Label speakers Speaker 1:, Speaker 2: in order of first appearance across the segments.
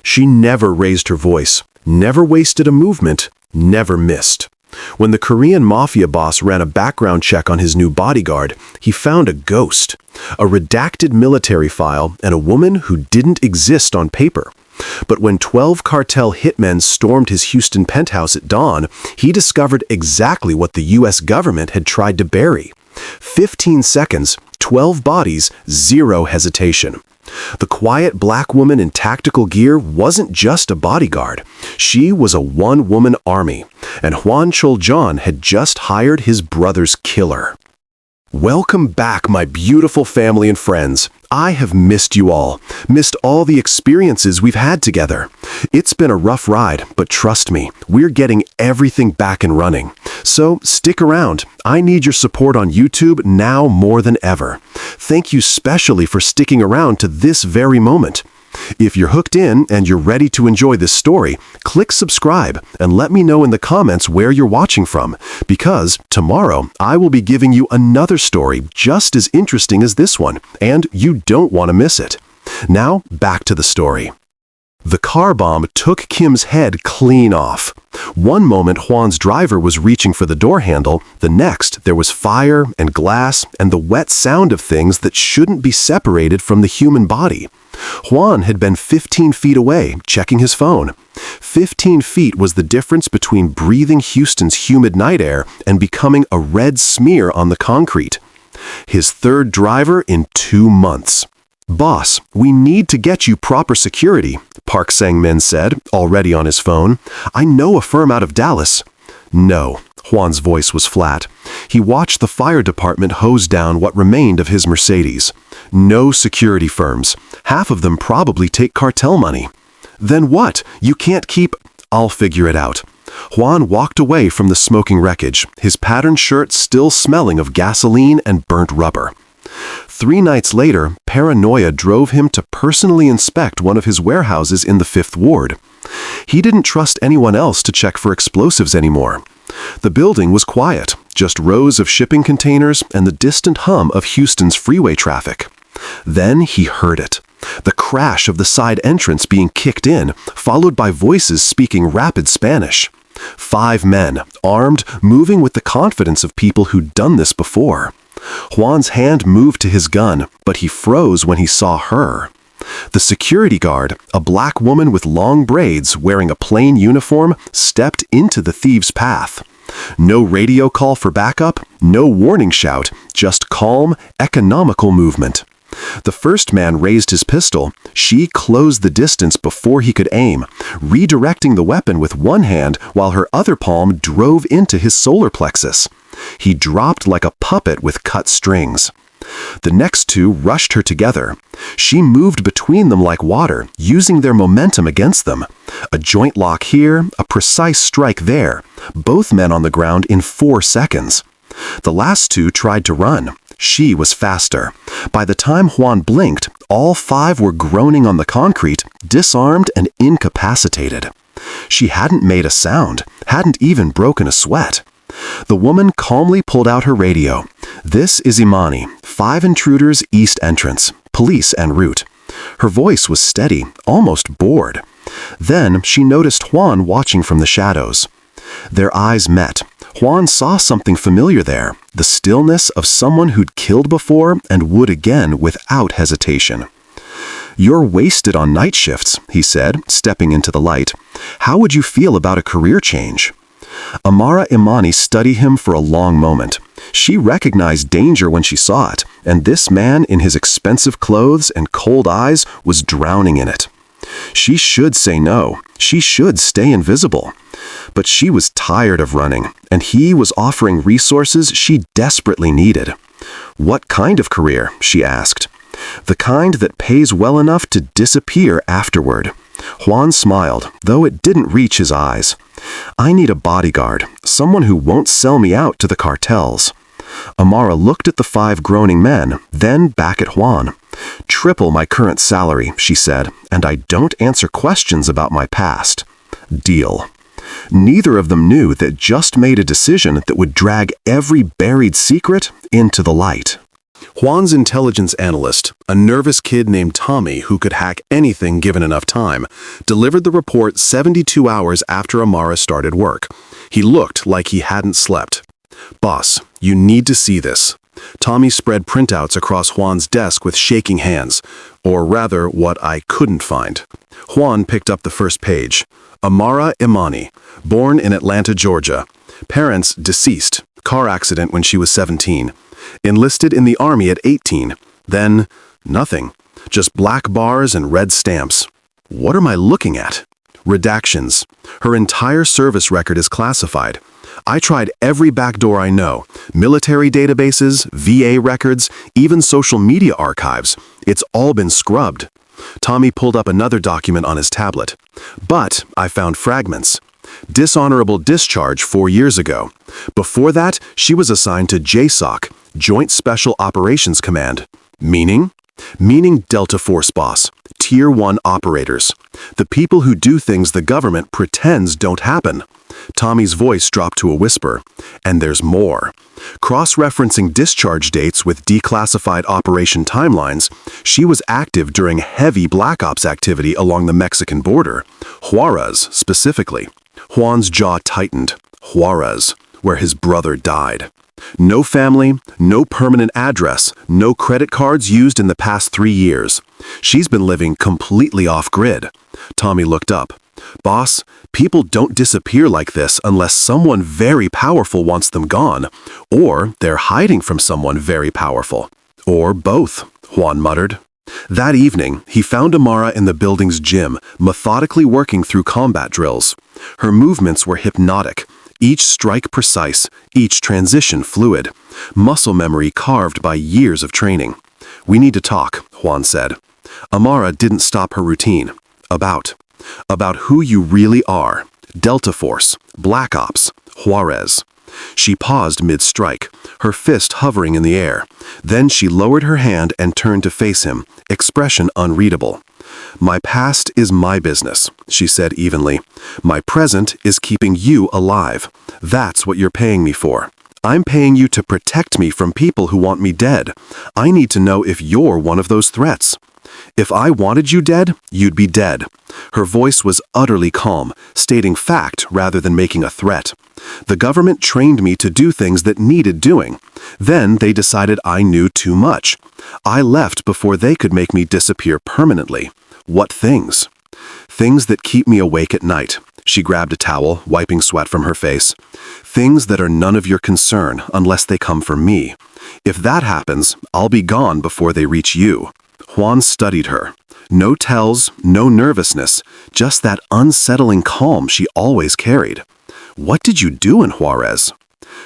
Speaker 1: She never raised her voice, never wasted a movement, never missed. When the Korean Mafia boss ran a background check on his new bodyguard, he found a ghost, a redacted military file, and a woman who didn't exist on paper. But when 12 cartel hitmen stormed his Houston penthouse at dawn, he discovered exactly what the U.S. government had tried to bury. 15 seconds, 12 bodies, zero hesitation. The quiet black woman in tactical gear wasn't just a bodyguard. She was a one-woman army, and Hwan Chul-jeong had just hired his brother's killer. Welcome back, my beautiful family and friends. I have missed you all, missed all the experiences we've had together. It's been a rough ride, but trust me, we're getting everything back and running. So stick around. I need your support on YouTube now more than ever. Thank you specially for sticking around to this very moment. If you're hooked in and you're ready to enjoy this story, click subscribe and let me know in the comments where you're watching from, because tomorrow I will be giving you another story just as interesting as this one, and you don't want to miss it. Now, back to the story. The car bomb took Kim's head clean off. One moment Hwan's driver was reaching for the door handle, the next there was fire and glass and the wet sound of things that shouldn't be separated from the human body. Hwan had been 15 feet away, checking his phone. 15 feet was the difference between breathing Houston's humid night air and becoming a red smear on the concrete. His third driver in 2 months. "Boss, we need to get you proper security," Park Sang-min said, already on his phone. "I know a firm out of Dallas." "No." Hwan's voice was flat. He watched the fire department hose down what remained of his Mercedes. "No security firms. Half of them probably take cartel money." "Then what? You can't keep—" "I'll figure it out." Hwan walked away from the smoking wreckage, his patterned shirt still smelling of gasoline and burnt rubber. 3 nights later, paranoia drove him to personally inspect one of his warehouses in the 5th Ward. He didn't trust anyone else to check for explosives anymore. The building was quiet, just rows of shipping containers and the distant hum of Houston's freeway traffic. Then he heard it. The crash of the side entrance being kicked in, followed by voices speaking rapid Spanish. 5 men, armed, moving with the confidence of people who'd done this before. Hwan's hand moved to his gun, but he froze when he saw her. The security guard, a black woman with long braids wearing a plain uniform, stepped into the thieves' path. No radio call for backup, no warning shout, just calm, economical movement. The first man raised his pistol. She closed the distance before he could aim, redirecting the weapon with one hand while her other palm drove into his solar plexus. He dropped like a puppet with cut strings. The next 2 rushed her together. She moved between them like water, using their momentum against them. A joint lock here, a precise strike there. Both men on the ground in 4 seconds. The last 2 tried to run. She was faster. By the time Hwan blinked, all 5 were groaning on the concrete, disarmed and incapacitated. She hadn't made a sound, hadn't even broken a sweat. The woman calmly pulled out her radio. "This is Imani, 5 intruders east entrance, police en route." Her voice was steady, almost bored. Then she noticed Hwan watching from the shadows. Their eyes met. Hwan saw something familiar there, the stillness of someone who'd killed before and would again without hesitation. "You're wasted on night shifts," he said, stepping into the light. "How would you feel about a career change?" Amara Imani studied him for a long moment. She recognized danger when she saw it, and this man in his expensive clothes and cold eyes was drowning in it. She should say no. She should stay invisible. But she was tired of running, and he was offering resources she desperately needed. "What kind of career?" she asked. "The kind that pays well enough to disappear afterward." Hwan smiled, though it didn't reach his eyes. "I need a bodyguard, someone who won't sell me out to the cartels." Amara looked at the 5 groaning men, then back at Hwan. "Triple my current salary," she said, "and I don't answer questions about my past." Deal. Neither of them knew that just made a decision that would drag every buried secret into the light. Hwan's intelligence analyst, a nervous kid named Tommy who could hack anything given enough time, delivered the report 72 hours after Amara started work. He looked like he hadn't slept. "Boss, you need to see this." Tommy spread printouts across Hwan's desk with shaking hands, or rather, what I couldn't find. Hwan picked up the first page. Amara Imani, born in Atlanta, Georgia. Parents deceased, car accident when she was 17. Enlisted in the Army at 18. Then, nothing. Just black bars and red stamps. What am I looking at? Redactions. Her entire service record is classified. I tried every backdoor I know. Military databases, VA records, even social media archives. It's all been scrubbed. Tommy pulled up another document on his tablet. But I found fragments. Dishonorable discharge 4 years ago. Before that, she was assigned to JSOC, Joint Special Operations Command. Meaning? Meaning Delta Force boss, Tier 1 operators. The people who do things the government pretends don't happen. Tommy's voice dropped to a whisper. And there's more. Cross-referencing discharge dates with declassified operation timelines, she was active during heavy Black Ops activity along the Mexican border. Juárez, specifically. Hwan's jaw tightened. Juárez, where his brother died. No family, no permanent address, no credit cards used in the past 3 years. She's been living completely off-grid. Tommy looked up. "Boss, people don't disappear like this unless someone very powerful wants them gone, or they're hiding from someone very powerful. Or both," Hwan muttered. That evening, he found Amara in the building's gym, methodically working through combat drills. Her movements were hypnotic, each strike precise, each transition fluid, muscle memory carved by years of training. "We need to talk," Hwan said. Amara didn't stop her routine. About who you really are. Delta Force, Black Ops, Juárez. She paused mid-strike, her fist hovering in the air. Then she lowered her hand and turned to face him, expression unreadable. "My past is my business," she said evenly. "My present is keeping you alive. That's what you're paying me for. I'm paying you to protect me from people who want me dead. I need to know if you're one of those threats. If I wanted you dead, you'd be dead." Her voice was utterly calm, stating fact rather than making a threat. "The government trained me to do things that needed doing. Then they decided I knew too much. I left before they could make me disappear permanently. What things? Things that keep me awake at night." She grabbed a towel, wiping sweat from her face. "Things that are none of your concern unless they come from me. If that happens, I'll be gone before they reach you." Hwan studied her. No tells, no nervousness, just that unsettling calm she always carried. "What did you do in Juárez?"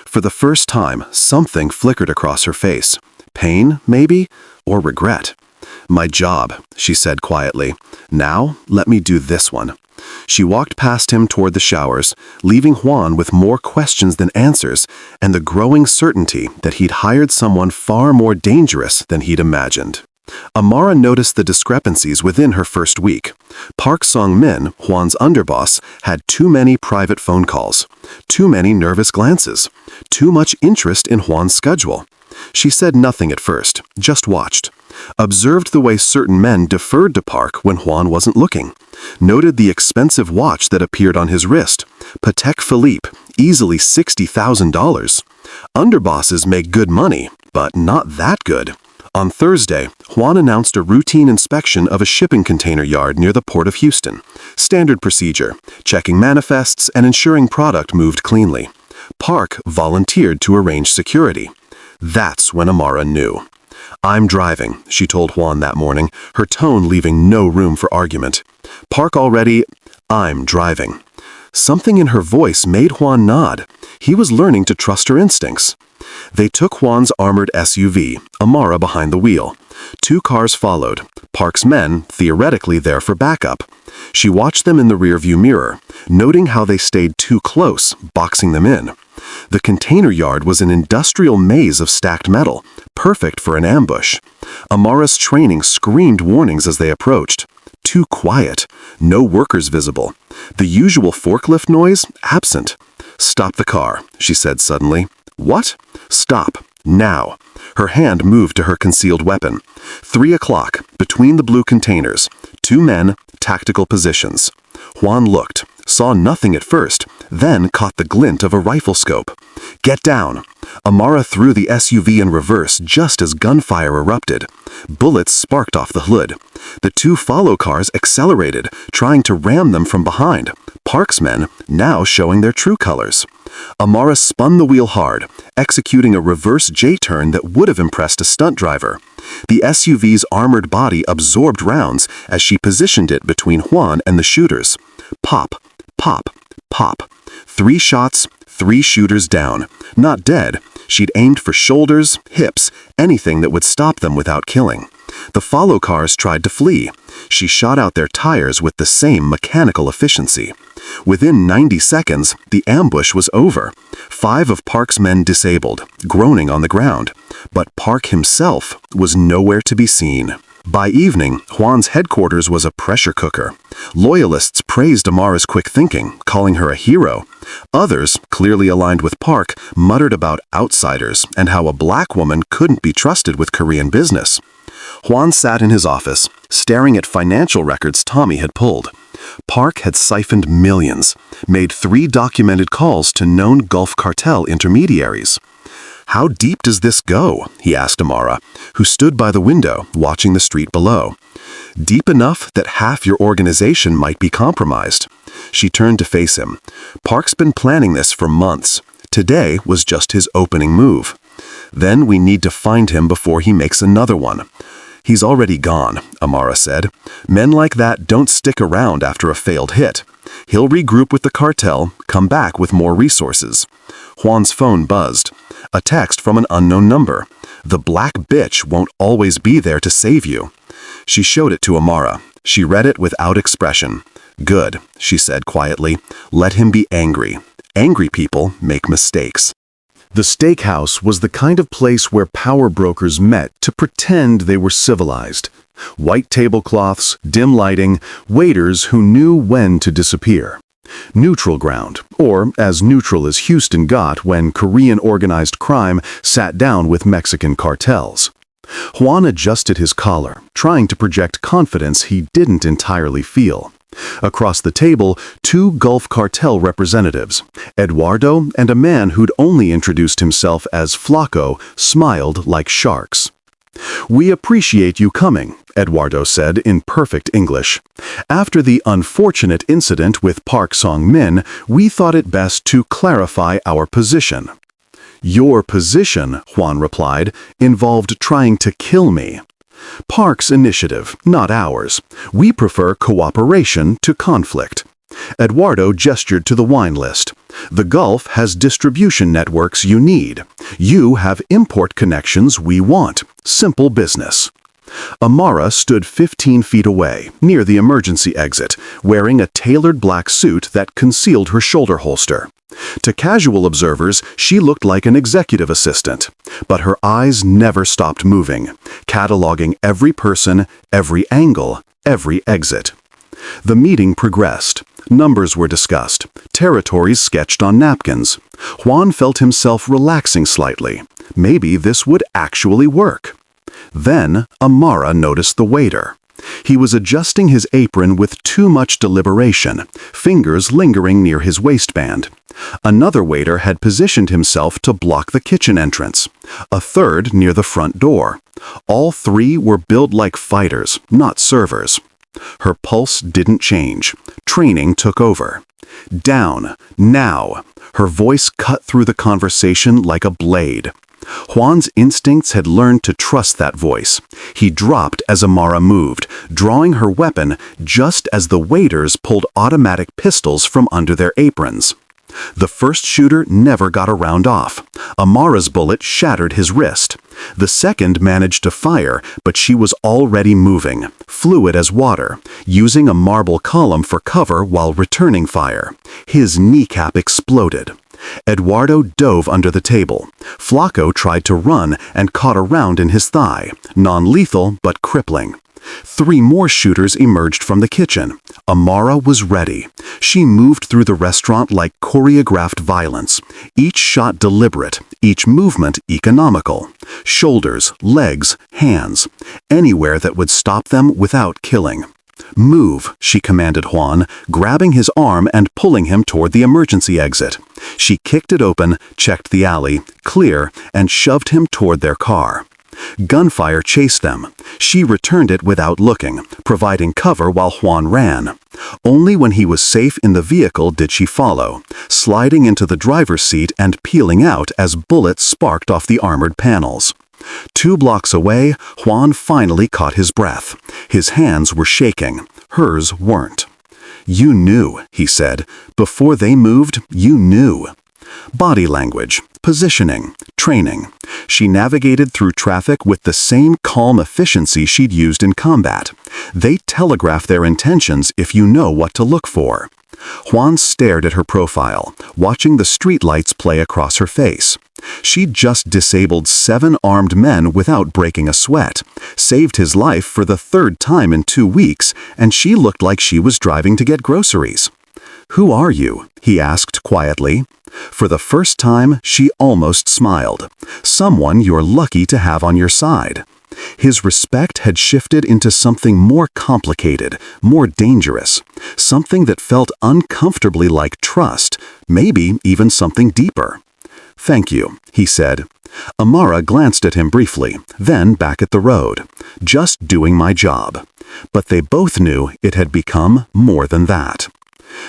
Speaker 1: For the first time, something flickered across her face. Pain, maybe? Or regret? "My job," she said quietly. "Now, let me do this one." She walked past him toward the showers, leaving Hwan with more questions than answers and the growing certainty that he'd hired someone far more dangerous than he'd imagined. Amara noticed the discrepancies within her first week. Park Song-min, Hwan's underboss, had too many private phone calls, too many nervous glances, too much interest in Hwan's schedule. She said nothing at first, just watched. Observed the way certain men deferred to Park when Hwan wasn't looking. Noted the expensive watch that appeared on his wrist. Patek Philippe, easily $60,000. Underbosses make good money, but not that good. On Thursday, Hwan announced a routine inspection of a shipping container yard near the Port of Houston. Standard procedure, checking manifests and ensuring product moved cleanly. Park volunteered to arrange security. That's when Amara knew. "I'm driving," she told Hwan that morning, her tone leaving no room for argument. Park already, "I'm driving." Something in her voice made Hwan nod. He was learning to trust her instincts. They took Hwan's armored SUV, Amara behind the wheel. 2 cars followed, Park's men theoretically there for backup. She watched them in the rearview mirror, noting how they stayed too close, boxing them in. The container yard was an industrial maze of stacked metal, perfect for an ambush. Amara's training screamed warnings as they approached. Too quiet, no workers visible. The usual forklift noise absent. "Stop the car," she said suddenly. "What?" "Stop. Now. Her hand moved to her concealed weapon. 3 o'clock, between the blue containers. 2 men, tactical positions. Hwan looked, saw nothing at first, then caught the glint of a rifle scope. Get down! Amara threw the SUV in reverse just as gunfire erupted. Bullets sparked off the hood. The 2 follow cars accelerated, trying to ram them from behind. Park's men now showing their true colors. Amara spun the wheel hard, executing a reverse J-turn that would have impressed a stunt driver. The SUV's armored body absorbed rounds as she positioned it between Hwan and the shooters. Pop, pop, pop. 3 shots, 3 shooters down. Not dead. She'd aimed for shoulders, hips, anything that would stop them without killing. The follow cars tried to flee. She shot out their tires with the same mechanical efficiency. Within 90 seconds, the ambush was over. 5 of Park's men disabled, groaning on the ground. But Park himself was nowhere to be seen. By evening, Hwan's headquarters was a pressure cooker. Loyalists praised Amara's quick thinking, calling her a hero. Others, clearly aligned with Park, muttered about outsiders and how a black woman couldn't be trusted with Korean business. Hwan sat in his office, staring at financial records Tommy had pulled. Park had siphoned millions, made 3 documented calls to known Gulf cartel intermediaries. "How deep does this go?" he asked Amara, who stood by the window, watching the street below. "Deep enough that half your organization might be compromised." She turned to face him. "Park's been planning this for months. Today was just his opening move. Then we need to find him before he makes another one." "He's already gone," Amara said. "Men like that don't stick around after a failed hit. He'll regroup with the cartel, come back with more resources." Hwan's phone buzzed. A text from an unknown number. "The black bitch won't always be there to save you." She showed it to Amara. She read it without expression. "Good," she said quietly. "Let him be angry. Angry people make mistakes." The steakhouse was the kind of place where power brokers met to pretend they were civilized. White tablecloths, dim lighting, waiters who knew when to disappear. Neutral ground, or as neutral as Houston got when Korean organized crime sat down with Mexican cartels. Hwan adjusted his collar, trying to project confidence he didn't entirely feel. Across the table, 2 Gulf cartel representatives, Eduardo and a man who'd only introduced himself as Flaco, smiled like sharks. "We appreciate you coming," Eduardo said in perfect English. "After the unfortunate incident with Park Song-min, we thought it best to clarify our position." "Your position," Hwan replied, "involved trying to kill me. Park's initiative, not ours. We prefer cooperation to conflict." Eduardo gestured to the wine list. "The Gulf has distribution networks you need. You have import connections we want. Simple business." Amara stood 15 feet away, near the emergency exit, wearing a tailored black suit that concealed her shoulder holster. To casual observers, she looked like an executive assistant, but her eyes never stopped moving, cataloging every person, every angle, every exit. The meeting progressed. Numbers were discussed, territories sketched on napkins. Hwan felt himself relaxing slightly. Maybe this would actually work. Then Amara noticed the waiter. He was adjusting his apron with too much deliberation, fingers lingering near his waistband. Another waiter had positioned himself to block the kitchen entrance. A third near the front door. All 3 were built like fighters, not servers. Her pulse didn't change. Training took over. "Down, now." Her voice cut through the conversation like a blade. Hwan's instincts had learned to trust that voice. He dropped as Amara moved, drawing her weapon just as the waiters pulled automatic pistols from under their aprons. The first shooter never got a round off. Amara's bullet shattered his wrist. The second managed to fire, but she was already moving, fluid as water, using a marble column for cover while returning fire. His kneecap exploded. Eduardo dove under the table. Flaco tried to run and caught a round in his thigh, non-lethal but crippling. 3 more shooters emerged from the kitchen. Amara was ready.
Speaker 2: She moved through the restaurant like choreographed violence, each shot deliberate, each movement economical. Shoulders, legs, hands, anywhere that would stop them without killing. "Move," she commanded Hwan, grabbing his arm and pulling him toward the emergency exit. She kicked it open, checked the alley, clear, and shoved him toward their car. Gunfire chased them. She returned it without looking, providing cover while Hwan ran. Only when he was safe in the vehicle did she follow, sliding into the driver's seat and peeling out as bullets sparked off the armored panels. 2 blocks away, Hwan finally caught his breath. His hands were shaking. Hers weren't. "You knew," he said. "Before they moved, you knew." Body language, positioning, training. She navigated through traffic with the same calm efficiency she'd used in combat. They telegraph their intentions if you know what to look for. Hwan stared at her profile, watching the streetlights play across her face. She'd just disabled 7 armed men without breaking a sweat, saved his life for the 3rd time in 2 weeks, and she looked like she was driving to get groceries. "Who are you?" he asked quietly. For the first time, she almost smiled. "Someone you're lucky to have on your side." His respect had shifted into something more complicated, more dangerous, something that felt uncomfortably like trust, maybe even something deeper. "Thank you," he said. Amara glanced at him briefly, then back at the road. "Just doing my job." But they both knew it had become more than that.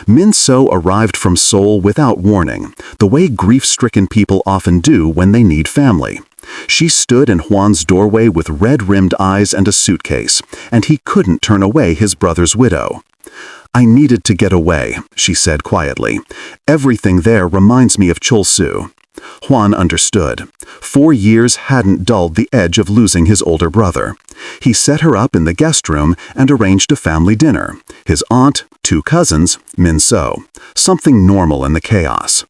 Speaker 2: Min-so arrived from Seoul without warning, the way grief-stricken people often do when they need family. She stood in Hwan's doorway with red-rimmed eyes and a suitcase, and he couldn't turn away his brother's widow. "I needed to get away," she said quietly. "Everything there reminds me of Chul-soo." Hwan understood. 4 years hadn't dulled the edge of losing his older brother. He set her up in the guest room and arranged a family dinner. His aunt, 2 cousins, Min-so. Something normal in the chaos.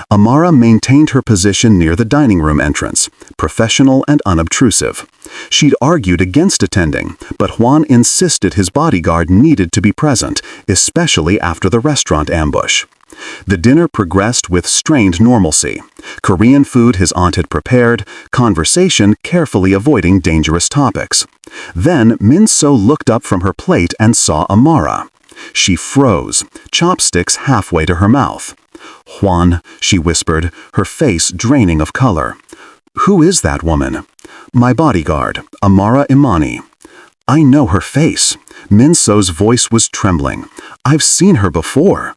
Speaker 2: Amara maintained her position near the dining room entrance, professional and unobtrusive. She'd argued against attending, but Hwan insisted his bodyguard needed to be present, especially after the restaurant ambush. The dinner progressed with strained normalcy. Korean food his aunt had prepared, conversation carefully avoiding dangerous topics. Then Min-so looked up from her plate and saw Amara. She froze, chopsticks halfway to her mouth. "Hwan," she whispered, her face draining of color. "Who is that woman?" "My bodyguard, Amara Imani." "I know her face." Min-so's voice was trembling. "I've seen her before."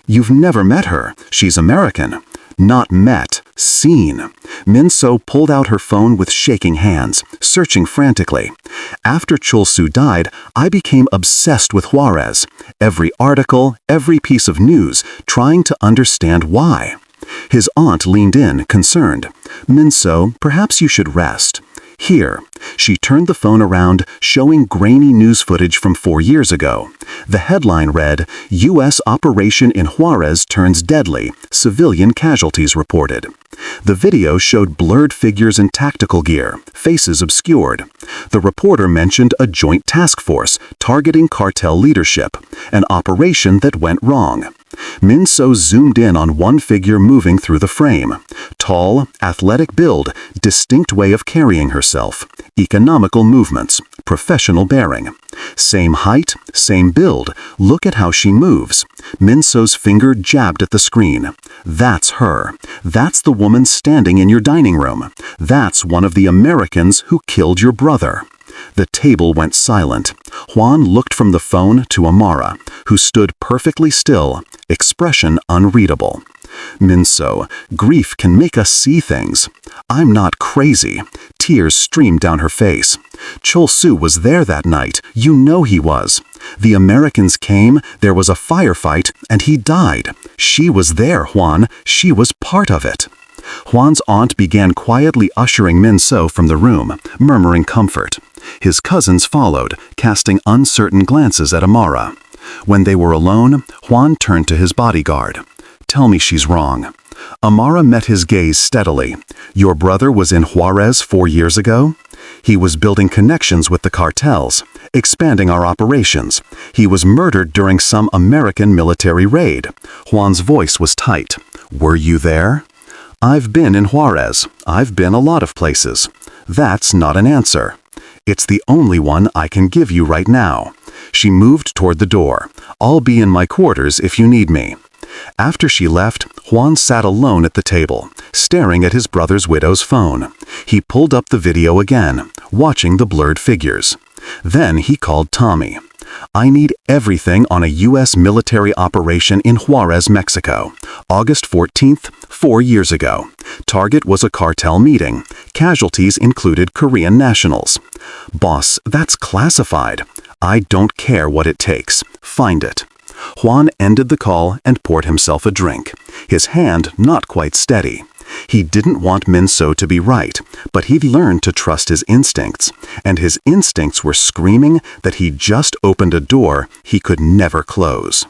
Speaker 2: "You've never met her. She's American." "Not met, seen." Min-so pulled out her phone with shaking hands, searching frantically. "After Chul-soo died, I became obsessed with Juárez. Every article, every piece of news, trying to understand why." His aunt leaned in, concerned. "Min-so, perhaps you should rest." "Here." She turned the phone around, showing grainy news footage from 4 years ago. The headline read, "U.S. Operation in Juárez turns deadly, civilian casualties reported." The video showed blurred figures in tactical gear, faces obscured. The reporter mentioned a joint task force targeting cartel leadership, an operation that went wrong. Min-so zoomed in on one figure moving through the frame. Tall, athletic build, distinct way of carrying herself. Economical movements, professional bearing. Same height, same build. Look at how she moves. Min-so's finger jabbed at the screen. That's her. That's the woman standing in your dining room. That's one of the Americans who killed your brother. The table went silent. Hwan looked from the phone to Amara, who stood perfectly still, expression unreadable. "Min-so, grief can make us see things. I'm not crazy." Tears streamed down her face. "Chul-soo was there that night. You know he was. The Americans came, there was a firefight, and he died. She was there, Hwan. She was part of it." Hwan's aunt began quietly ushering Min-so from the room, murmuring comfort. His cousins followed, casting uncertain glances at Amara. When they were alone, Hwan turned to his bodyguard. "Tell me she's wrong." Amara met his gaze steadily. "Your brother was in Juárez 4 years ago?" He was building connections with the cartels, expanding our operations. He was murdered during some American military raid. Hwan's voice was tight. Were you there? I've been in Juárez. I've been a lot of places. That's not an answer. It's the only one I can give you right now. She moved toward the door. I'll be in my quarters if you need me. After she left, Hwan sat alone at the table, staring at his brother's widow's phone. He pulled up the video again, watching the blurred figures. Then he called Tommy. I need everything on a U.S. military operation in Juárez, Mexico. August 14th, 4 years ago. Target was a cartel meeting. Casualties included Korean nationals. Boss, that's classified. I don't care what it takes. Find it. Hwan ended the call and poured himself a drink, his hand not quite steady. He didn't want Min-so to be right, but he'd learned to trust his instincts, and his instincts were screaming that he'd just opened a door he could never close.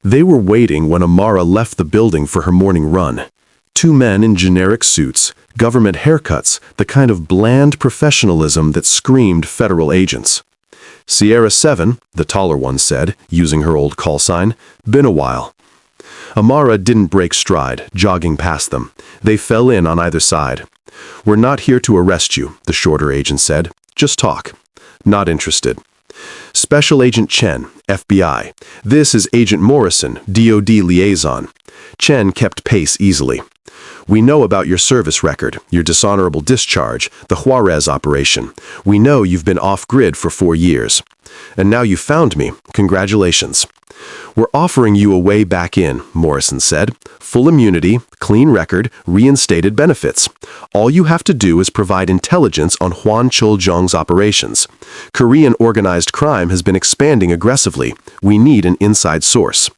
Speaker 1: They were waiting when Amara left the building for her morning run. Two men in generic suits, government haircuts, the kind of bland professionalism that screamed federal agents. Sierra 7, the taller one said, using her old call sign, been a while. Amara didn't break stride, jogging past them. They fell in on either side. We're not here to arrest you, the shorter agent said. Just talk. Not interested. Special Agent Chen, FBI. This is Agent Morrison, DOD liaison. Chen kept pace easily. We know about your service record, your dishonorable discharge, the Juárez operation. We know you've been off-grid for 4 years. And now you found me. Congratulations. We're offering you a way back in, Morrison said. Full immunity, clean record, reinstated benefits. All you have to do is provide intelligence on Hwan Chul-jeong's operations. Korean organized crime has been expanding aggressively. We need an inside source.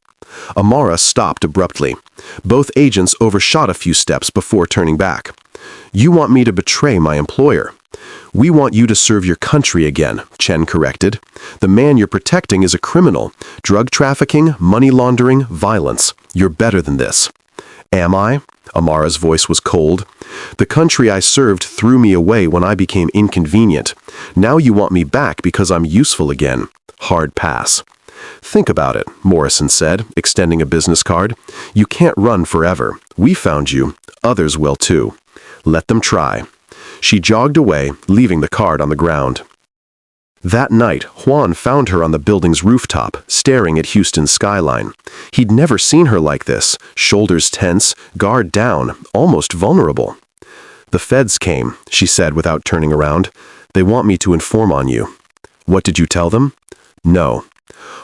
Speaker 1: Amara stopped abruptly. Both agents overshot a few steps before turning back. You want me to betray my employer. We want you to serve your country again, Chen corrected. The man you're protecting is a criminal. Drug trafficking, money laundering, violence. You're better than this. Am I? Amara's voice was cold. The country I served threw me away when I became inconvenient. Now you want me back because I'm useful again. Hard pass. Think about it, Morrison said, extending a business card. You can't run forever. We found you. Others will too. Let them try. She jogged away, leaving the card on the ground. That night, Hwan found her on the building's rooftop, staring at Houston's skyline. He'd never seen her like this, shoulders tense, guard down, almost vulnerable. The feds came, she said without turning around. They want me to inform on you. What did you tell them? No.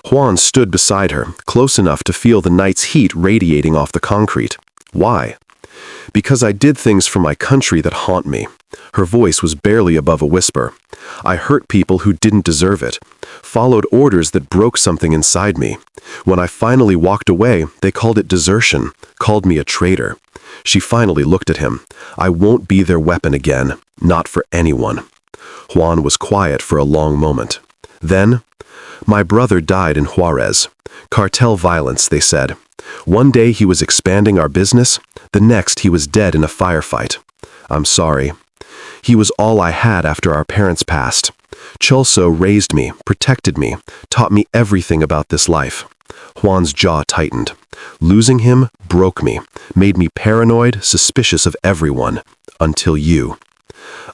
Speaker 1: Hwan stood beside her, close enough to feel the night's heat radiating off the concrete. Why? Because I did things for my country that haunt me. Her voice was barely above a whisper. I hurt people who didn't deserve it, followed orders that broke something inside me. When I finally walked away, they called it desertion, called me a traitor. She finally looked at him. I won't be their weapon again, not for anyone. Hwan was quiet for a long moment. Then, my brother died in Juárez. Cartel violence, they said. One day he was expanding our business, the next he was dead in a firefight. I'm sorry. He was all I had after our parents passed. Chul-so raised me, protected me, taught me everything about this life. Hwan's jaw tightened. Losing him broke me, made me paranoid, suspicious of everyone. Until you.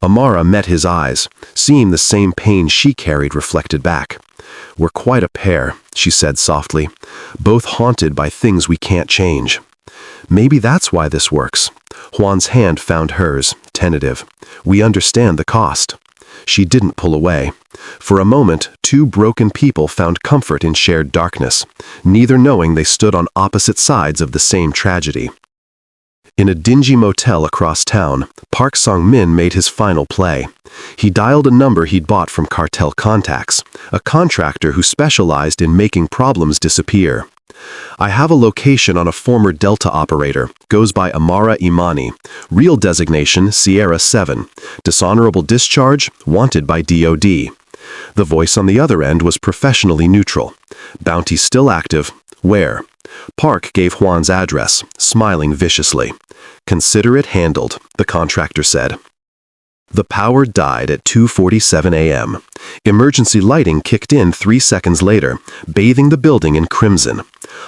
Speaker 1: Amara met his eyes, seeing the same pain she carried reflected back. We're quite a pair, she said softly, both haunted by things we can't change. Maybe that's why this works. Hwan's hand found hers, tentative. We understand the cost. She didn't pull away. For a moment, two broken people found comfort in shared darkness, neither knowing they stood on opposite sides of the same tragedy. In a dingy motel across town, Park Sung-min made his final play. He dialed a number he'd bought from Cartel Contacts, a contractor who specialized in making problems disappear. I have a location on a former Delta operator, goes by Amara Imani, real designation Sierra 7, dishonorable discharge, wanted by DOD. The voice on the other end was professionally neutral. Bounty still active. Where? Park gave Hwan's address, smiling viciously. Consider it handled, the contractor said. The power died at 2:47 a.m. Emergency lighting kicked in 3 seconds later, bathing the building in crimson.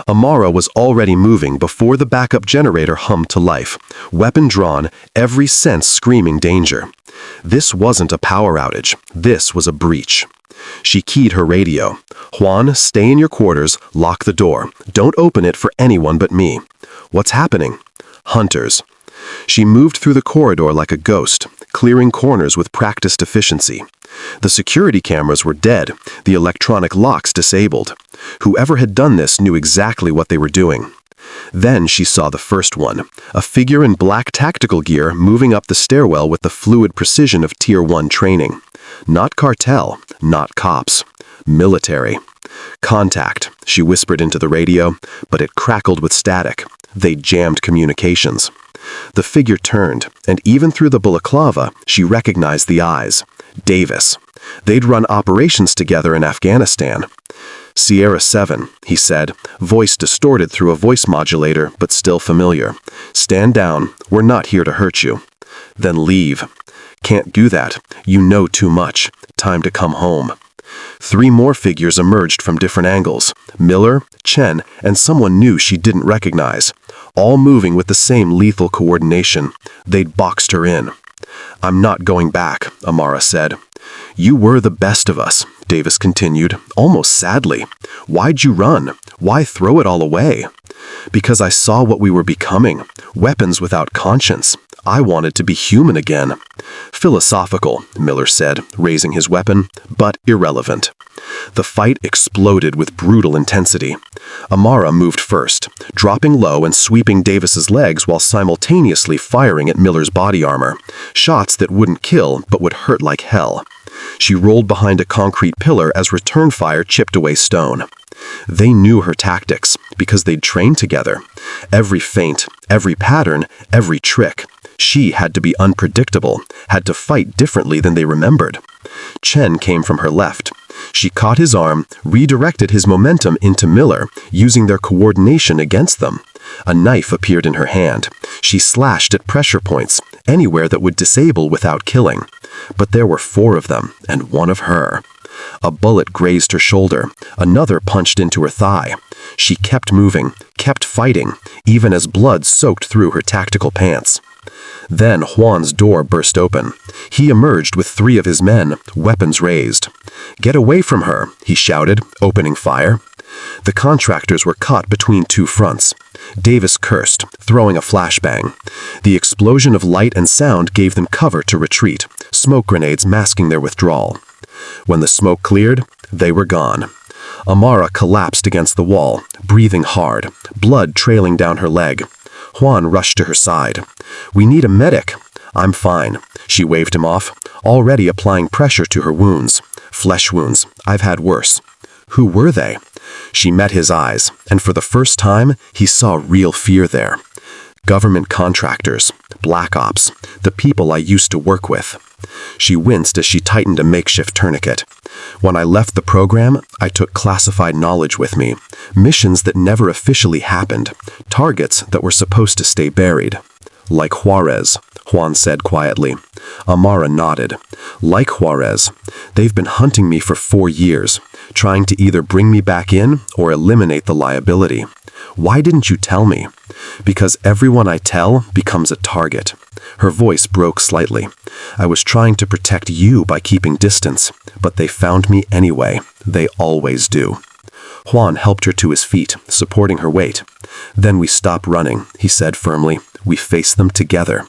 Speaker 1: Amara was already moving before the backup generator hummed to life, weapon drawn, every sense screaming danger. This wasn't a power outage. This was a breach. She keyed her radio. "Hwan, stay in your quarters, lock the door. Don't open it for anyone but me." "What's happening?" "Hunters." She moved through the corridor like a ghost, clearing corners with practiced efficiency. The security cameras were dead, the electronic locks disabled. Whoever had done this knew exactly what they were doing. Then she saw the first one, a figure in black tactical gear moving up the stairwell with the fluid precision of Tier 1 training. Not cartel, not cops. Military. "Contact," she whispered into the radio, but it crackled with static. They jammed communications. The figure turned, and even through the balaclava, she recognized the eyes. Davis. They'd run operations together in Afghanistan. "Sierra 7, he said, voice distorted through a voice modulator, but still familiar. "Stand down. We're not here to hurt you." "Then leave." "Can't do that. You know too much. Time to come home." 3 more figures emerged from different angles. Miller, Chen, and someone new she didn't recognize. All moving with the same lethal coordination. They'd boxed her in. "I'm not going back," Amara said. "You were the best of us," Davis continued, almost sadly. "Why'd you run? Why throw it all away?" "Because I saw what we were becoming. Weapons without conscience. I wanted to be human again." "Philosophical," Miller said, raising his weapon, "but irrelevant." The fight exploded with brutal intensity. Amara moved first, dropping low and sweeping Davis's legs while simultaneously firing at Miller's body armor. Shots that wouldn't kill, but would hurt like hell. She rolled behind a concrete pillar as return fire chipped away stone. They knew her tactics, because they'd trained together. Every feint, every pattern, every trick. She had to be unpredictable, had to fight differently than they remembered. Chen came from her left. She caught his arm, redirected his momentum into Miller, using their coordination against them. A knife appeared in her hand. She slashed at pressure points, anywhere that would disable without killing. But there were 4 of them, and 1 of her. A bullet grazed her shoulder. Another punched into her thigh. She kept moving, kept fighting, even as blood soaked through her tactical pants. Then Hwan's door burst open. He emerged with 3 of his men, weapons raised. "Get away from her," he shouted, opening fire. The contractors were caught between 2 fronts. Davis cursed, throwing a flashbang. The explosion of light and sound gave them cover to retreat, smoke grenades masking their withdrawal. When the smoke cleared, they were gone. Amara collapsed against the wall, breathing hard, blood trailing down her leg. Hwan rushed to her side. "We need a medic." "I'm fine." She waved him off, already applying pressure to her wounds. "Flesh wounds. I've had worse." Who were they? She met his eyes, and for the first time, he saw real fear there. Government contractors, black ops, the people I used to work with. She winced as she tightened a makeshift tourniquet. "When I left the program, I took classified knowledge with me. Missions that never officially happened. Targets that were supposed to stay buried." "Like Juárez," Hwan said quietly. Amara nodded. "Like Juárez. They've been hunting me for 4 years, trying to either bring me back in or eliminate the liability. Why didn't you tell me?" "Because everyone I tell becomes a target." Her voice broke slightly. "I was trying to protect you by keeping distance, but they found me anyway. They always do." Hwan helped her to his feet, supporting her weight. "Then we stop running," he said firmly. "We face them together.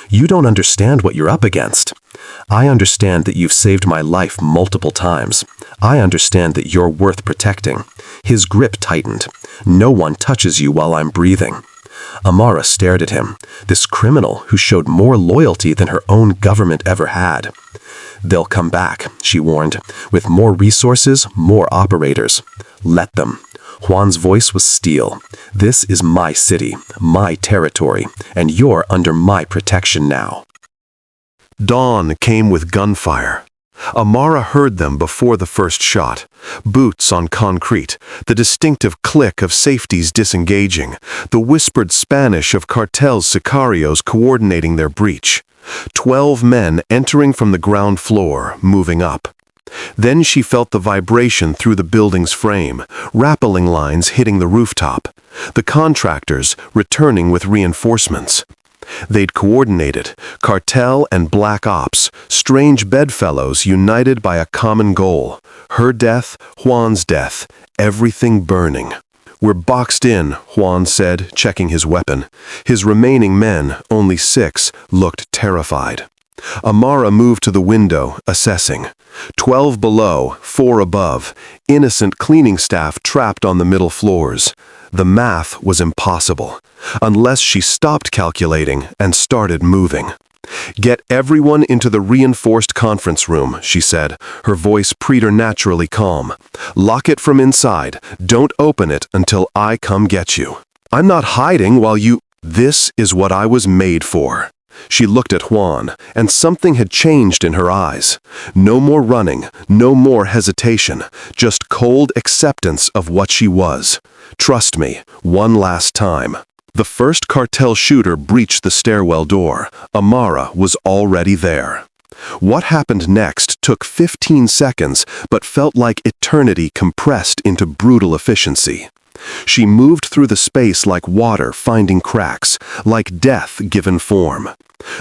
Speaker 1: You don't understand what you're up against. I understand that you've saved my life multiple times. I understand that you're worth protecting." His grip tightened. "No one touches you while I'm breathing." Amara stared at him, this criminal who showed more loyalty than her own government ever had. "They'll come back," she warned, "with more resources, more operators. Let them." Hwan's voice was steel. "This is my city, my territory, and you're under my protection now." Dawn came with gunfire. Amara heard them before the first shot. Boots on concrete, the distinctive click of safeties disengaging, the whispered Spanish of cartel's sicarios coordinating their breach. 12 men entering from the ground floor, moving up. Then she felt the vibration through the building's frame, rappelling lines hitting the rooftop. The contractors returning with reinforcements. They'd coordinated, cartel and black ops, strange bedfellows united by a common goal. Her death, Hwan's death, everything burning. "We're boxed in," Hwan said, checking his weapon. His remaining men, only 6, looked terrified. Amara moved to the window, assessing. 12 below, 4 above, innocent cleaning staff trapped on the middle floors. The math was impossible, unless she stopped calculating and started moving. "Get everyone into the reinforced conference room," she said, her voice preternaturally calm. "Lock it from inside. Don't open it until I come get you. I'm not hiding while you—" "This is what I was made for." She looked at Hwan, and something had changed in her eyes. No more running, no more hesitation, just cold acceptance of what she was. "Trust me, one last time." The first cartel shooter breached the stairwell door. Amara was already there. What happened next took 15 seconds, but felt like eternity compressed into brutal efficiency. She moved through the space like water finding cracks, like death given form.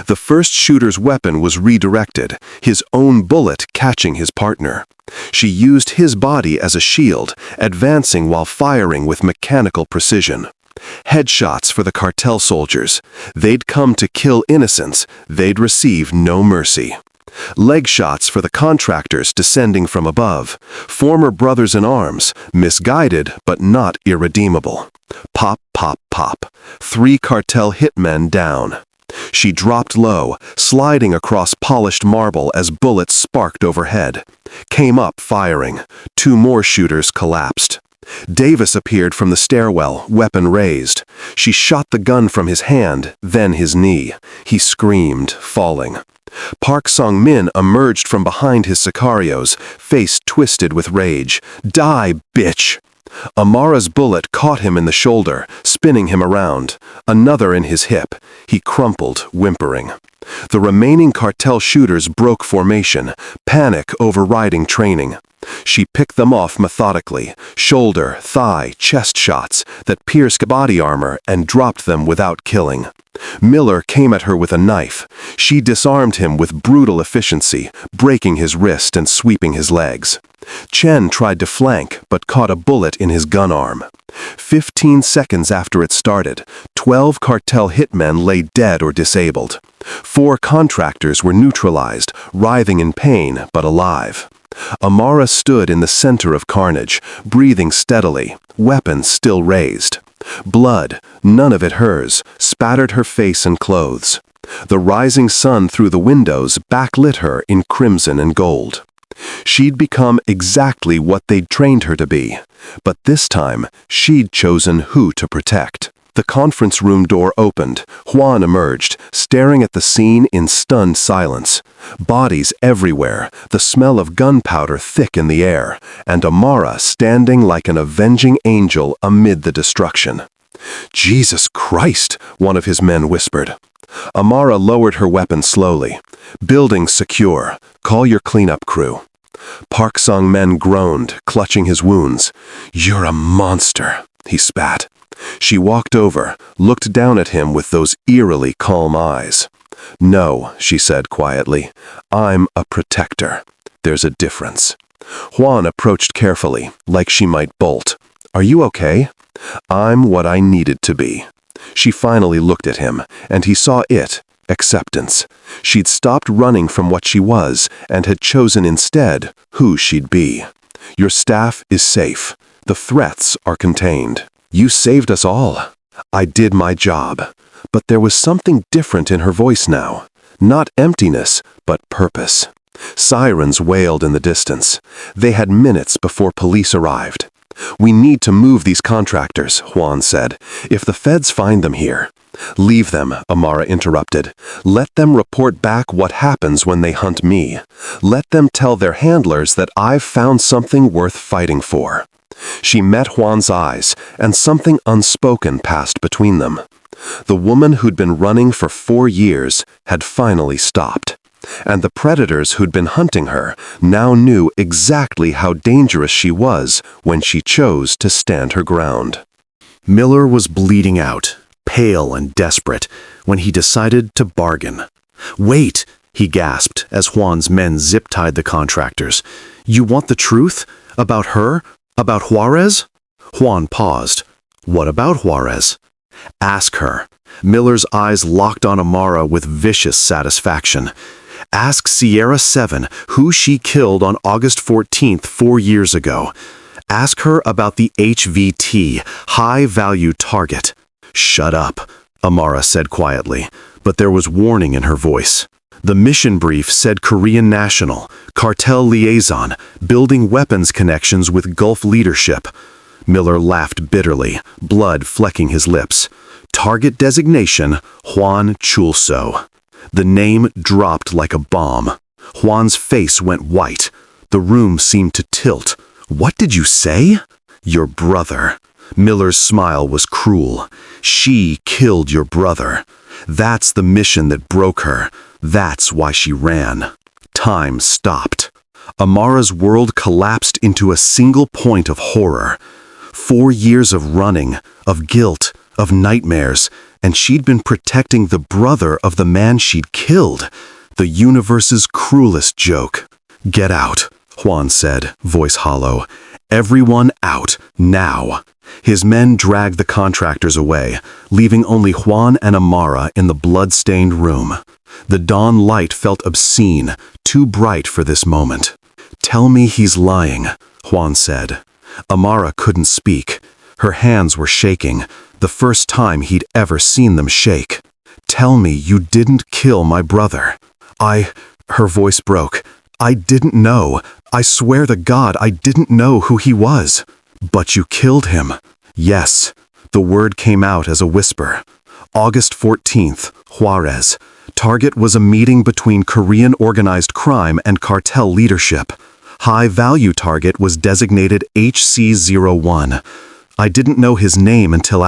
Speaker 1: The first shooter's weapon was redirected, his own bullet catching his partner. She used his body as a shield, advancing while firing with mechanical precision. Headshots for the cartel soldiers. They'd come to kill innocents, they'd receive no mercy. Leg shots for the contractors descending from above, former brothers in arms, misguided but not irredeemable. Pop, pop, pop. 3 cartel hitmen down. She dropped low, sliding across polished marble as bullets sparked overhead. Came up firing. 2 more shooters collapsed. Davis appeared from the stairwell, weapon raised. She shot the gun from his hand, then his knee. He screamed, falling. Park Song-min emerged from behind his sicarios, face twisted with rage. "Die, bitch!" Amara's bullet caught him in the shoulder, spinning him around. Another in his hip. He crumpled, whimpering. The remaining cartel shooters broke formation, panic overriding training. She picked them off methodically, shoulder, thigh, chest shots that pierced body armor and dropped them without killing. Miller came at her with a knife. She disarmed him with brutal efficiency, breaking his wrist and sweeping his legs. Chen tried to flank, but caught a bullet in his gun arm. 15 seconds after it started, 12 cartel hitmen lay dead or disabled. 4 contractors were neutralized, writhing in pain, but alive. Amara stood in the center of carnage, breathing steadily, weapons still raised. Blood, none of it hers, spattered her face and clothes. The rising sun through the windows backlit her in crimson and gold. She'd become exactly what they'd trained her to be, but this time she'd chosen who to protect. The conference room door opened. Hwan emerged, staring at the scene in stunned silence. Bodies everywhere, the smell of gunpowder thick in the air, and Amara standing like an avenging angel amid the destruction. "Jesus Christ," one of his men whispered. Amara lowered her weapon slowly. "Building secure. Call your cleanup crew." Park Song-min groaned, clutching his wounds. "You're a monster," he spat. She walked over, looked down at him with those eerily calm eyes. "No," she said quietly. "I'm a protector. There's a difference." Hwan approached carefully, like she might bolt. "Are you okay?" "I'm what I needed to be." She finally looked at him, and he saw it, acceptance. She'd stopped running from what she was, and had chosen instead who she'd be. "Your staff is safe. The threats are contained. You saved us all. I did my job." But there was something different in her voice now. Not emptiness, but purpose. Sirens wailed in the distance. They had minutes before police arrived. "We need to move these contractors," Hwan said. "If the feds find them here." "Leave them," Amara interrupted. "Let them report back what happens when they hunt me. Let them tell their handlers that I've found something worth fighting for." She met Hwan's eyes, and something unspoken passed between them. The woman who'd been running for 4 years had finally stopped. And the predators who'd been hunting her now knew exactly how dangerous she was when she chose to stand her ground. Miller was bleeding out, pale and desperate, when he decided to bargain. "Wait," he gasped as Hwan's men zip-tied the contractors. "You want the truth? About her? About Juárez?" Hwan paused. "What about Juárez?" "Ask her." Miller's eyes locked on Amara with vicious satisfaction. "Ask Sierra 7 who she killed on August 14th 4 years ago. Ask her about the HVT, high-value target." "Shut up," Amara said quietly, but there was warning in her voice. The mission brief said Korean national, cartel liaison, building weapons connections with Gulf leadership. Miller laughed bitterly, blood flecking his lips. Target designation, Hwan Chul-jeong. The name dropped like a bomb. Hwan's face went white. The room seemed to tilt. "What did you say?" "Your brother." Miller's smile was cruel. "She killed your brother. That's the mission that broke her. That's why she ran." Time stopped. Amara's world collapsed into a single point of horror. 4 years of running, of guilt, of nightmares, and she'd been protecting the brother of the man she'd killed. The universe's cruelest joke. "Get out," Hwan said, voice hollow. "Everyone out, now." His men dragged the contractors away, leaving only Hwan and Amara in the blood-stained room. The dawn light felt obscene, too bright for this moment. "Tell me he's lying," Hwan said. Amara couldn't speak. Her hands were shaking, the first time he'd ever seen them shake. "Tell me you didn't kill my brother." Her voice broke. "I didn't know. I swear to God I didn't know who he was." "But you killed him." "Yes." The word came out as a whisper. August 14th, Juárez. Target was a meeting between Korean organized crime and cartel leadership. High-value target was designated HC-01. I didn't know his name until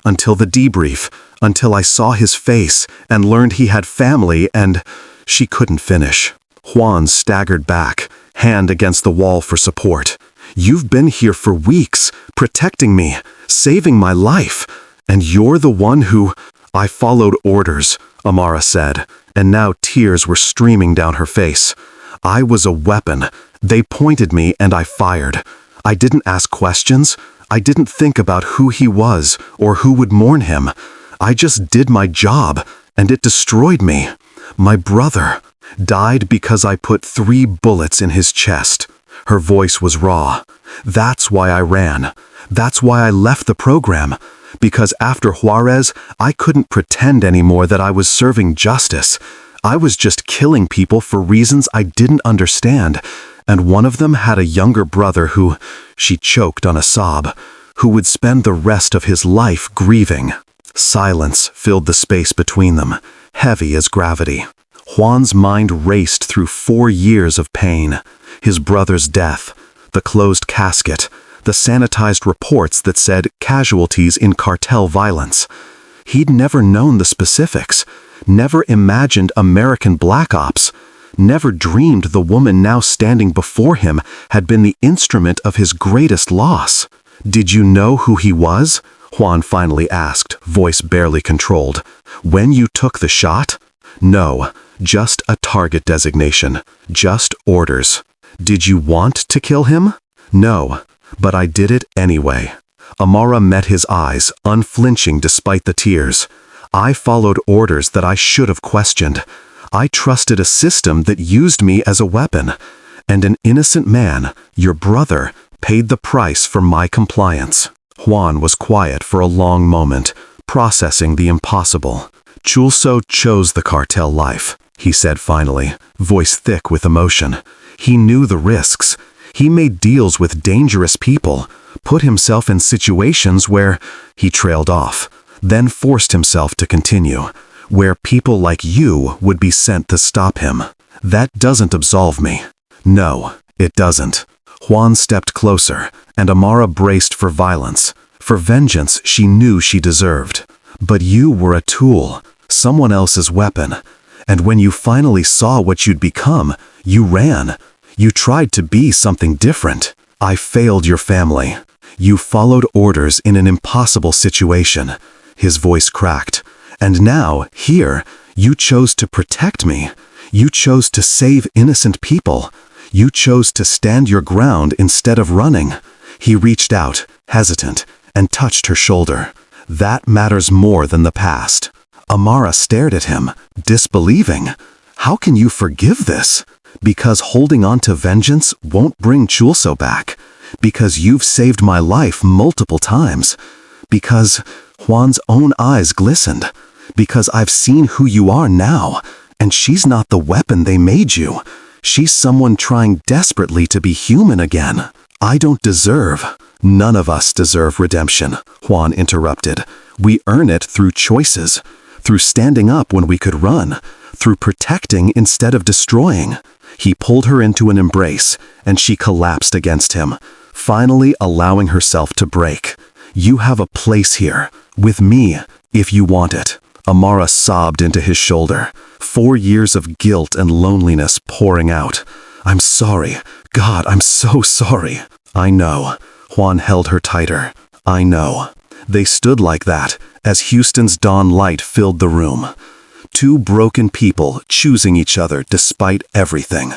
Speaker 1: until the debrief, until I saw his face and learned he had family and... She couldn't finish. Hwan staggered back, hand against the wall for support. "You've been here for weeks, protecting me, saving my life, and you're the one who..." "I followed orders," Amara said, and now tears were streaming down her face. "I was a weapon. They pointed me and I fired. I didn't ask questions. I didn't think about who he was or who would mourn him. I just did my job, and it destroyed me. My brother died because I put 3 bullets in his chest." Her voice was raw. "That's why I ran. That's why I left the program. Because after Juárez, I couldn't pretend anymore that I was serving justice. I was just killing people for reasons I didn't understand. And one of them had a younger brother who," she choked on a sob, "who would spend the rest of his life grieving." Silence filled the space between them, heavy as gravity. Hwan's mind raced through 4 years of pain. His brother's death, the closed casket, the sanitized reports that said casualties in cartel violence. He'd never known the specifics, never imagined American black ops, never dreamed the woman now standing before him had been the instrument of his greatest loss. "Did you know who he was?" Hwan finally asked, voice barely controlled. "When you took the shot?" "No, just a target designation, just orders." "Did you want to kill him?" "No, but I did it anyway." Amara met his eyes, unflinching despite the tears. "I followed orders that I should have questioned. I trusted a system that used me as a weapon. And an innocent man, your brother, paid the price for my compliance." Hwan was quiet for a long moment, processing the impossible. "Chul-jeong chose the cartel life," he said finally, voice thick with emotion. "He knew the risks. He made deals with dangerous people, put himself in situations where..." He trailed off.
Speaker 2: then forced himself to continue, where people like you would be sent to stop him. That doesn't absolve me. No, it doesn't. Hwan stepped closer, and Amara braced for violence, for vengeance she knew she deserved. But you were a tool, someone else's weapon. And when you finally saw what you'd become, you ran. You tried to be something different. I failed your family. You followed orders in an impossible situation. His voice cracked. And now, here, you chose to protect me. You chose to save innocent people. You chose to stand your ground instead of running. He reached out, hesitant, and touched her shoulder. That matters more than the past. Amara stared at him, disbelieving. How can you forgive this? Because holding on to vengeance won't bring Chul-seo back. Because you've saved my life multiple times. Because Hwan's own eyes glistened. Because I've seen who you are now, and she's not the weapon they made you. She's someone trying desperately to be human again. I don't deserve. None of us deserve redemption, Hwan interrupted. We earn it through choices, through standing up when we could run, through protecting instead of destroying. He pulled her into an embrace, and she collapsed against him, finally allowing herself to break. You have a place here, with me, if you want it. Amara sobbed into his shoulder, 4 years of guilt and loneliness pouring out. I'm sorry. God, I'm so sorry. I know. Hwan held her tighter. I know. They stood like that, as Houston's dawn light filled the room. Two broken people choosing each other despite everything.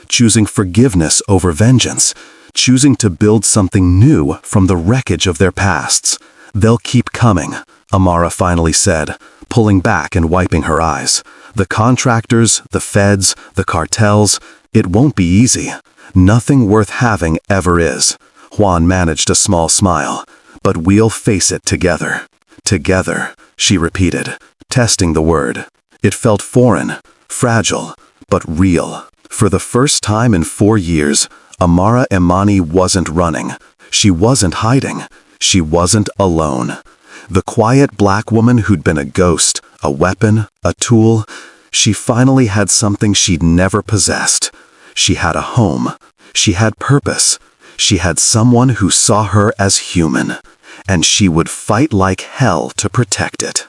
Speaker 2: Choosing forgiveness over vengeance. Choosing to build something new from the wreckage of their pasts. They'll keep coming, Amara finally said, pulling back and wiping her eyes. The contractors, the feds, the cartels, it won't be easy. Nothing worth having ever is. Hwan managed a small smile. But we'll face it together. Together, she repeated, testing the word. It felt foreign, fragile, but real. For the first time in 4 years, Amara Imani wasn't running. She wasn't hiding. She wasn't alone. The quiet black woman who'd been a ghost, a weapon, a tool, she finally had something she'd never possessed. She had a home. She had purpose. She had someone who saw her as human. And she would fight like hell to protect it.